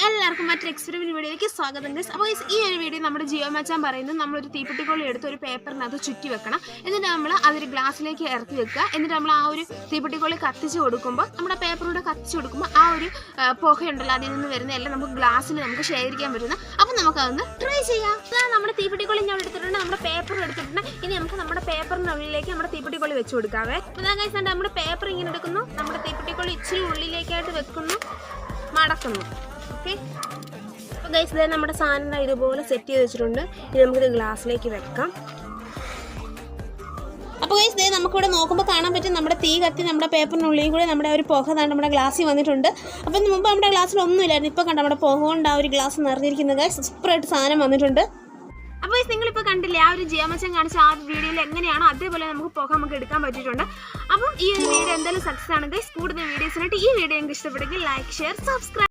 എല്ലാവർക്കും മറ്റൊരു എക്സ്പെരിമെന്റ് വീഡിയോയിലേക്ക് സ്വാഗതം ഗൈസ്. അപ്പോൾ ഈ ഒരു വീഡിയോ നമ്മുടെ ജിയോ മച്ചാൻ പറയുന്നത് നമ്മളൊരു തീപ്പെട്ടിക്കൊള്ളി എടുത്ത് ഒരു പേപ്പറിനകത്ത് ചുറ്റി വെക്കണം. എന്നിട്ട് നമ്മൾ അതൊരു ഗ്ലാസ്സിലേക്ക് ഇറക്കി വെക്കുക. എന്നിട്ട് നമ്മൾ ആ ഒരു തീപ്പെട്ടിക്കൊള്ളി കത്തിച്ച് കൊടുക്കുമ്പോൾ നമ്മുടെ പേപ്പറിലൂടെ കത്തിച്ച് കൊടുക്കുമ്പോൾ ആ ഒരു പുകയുണ്ടല്ലോ അതിൽ നിന്ന് വരുന്ന എല്ലാം നമുക്ക് ഗ്ലാസ്സിൽ നമുക്ക് ശേഖരിക്കാൻ പറ്റുന്ന. അപ്പം നമുക്കതൊന്ന് ട്രൈ ചെയ്യാം. നമ്മുടെ തീപ്പെട്ടിക്കൊള്ളി ഞാൻ എടുത്തിട്ടുണ്ട്, നമ്മുടെ പേപ്പർ എടുത്തിട്ടുണ്ട്. ഇനി നമുക്ക് നമ്മുടെ പേപ്പറിനുള്ളിലേക്ക് നമ്മുടെ തീപ്പെട്ടിക്കൊള്ളി വെച്ച് കൊടുക്കാവേ. അപ്പോൾ ഗൈസ് നമ്മുടെ പേപ്പർ ഇങ്ങനെ എടുക്കുന്നു, നമ്മുടെ തീപ്പെട്ടിക്കൊള്ളി ഇച്ചിരി ഉള്ളിലേക്കായിട്ട് വെക്കുന്നു, മടക്കുന്നു. ഓക്കെ, അപ്പോൾ ഗൈസ് ഇതേ നമ്മുടെ സാധനം ഇതുപോലെ സെറ്റ് ചെയ്ത് വെച്ചിട്ടുണ്ട്. ഇനി നമുക്കിത് ഗ്ലാസ്സിലേക്ക് വെക്കാം. അപ്പോൾ ഗൈസ് ഇതേ നമുക്കിവിടെ നോക്കുമ്പോൾ കാണാൻ പറ്റും നമ്മുടെ തീ കത്തി നമ്മുടെ പേപ്പറിനുള്ളിൽ കൂടെ നമ്മുടെ ഒരു പുക നമ്മുടെ ഗ്ലാസ്സിൽ വന്നിട്ടുണ്ട്. അപ്പം മുമ്പ് നമ്മുടെ ഗ്ലാസ്സിൽ ഒന്നുമില്ലായിരുന്നു, ഇപ്പോൾ കണ്ട നമ്മുടെ പുക കൊണ്ട് ആ ഒരു ഗ്ലാസ് നിറഞ്ഞിരിക്കുന്നത് ഗൈസ് സൂപ്പറായിട്ട് സാധനം വന്നിട്ടുണ്ട്. അപ്പോൾ നിങ്ങളിപ്പോൾ കണ്ടില്ലേ ആ ഒരു ജിയോമച്ചൻ കാണിച്ച ആ വീഡിയോയിൽ എങ്ങനെയാണോ അതേപോലെ നമുക്ക് പുക നമുക്ക് എടുക്കാൻ പറ്റിയിട്ടുണ്ട്. അപ്പം ഈ ഒരു വീഡിയോ എന്തായാലും സക്സസ് ആണ് ഗൈസ്. കൂടുതൽ വീഡിയോസിനായിട്ട് ഈ വീഡിയോ നിങ്ങൾക്ക് ഇഷ്ടപ്പെട്ടെങ്കിൽ ലൈക്ക്, ഷെയർ, സബ്സ്ക്രൈബ്.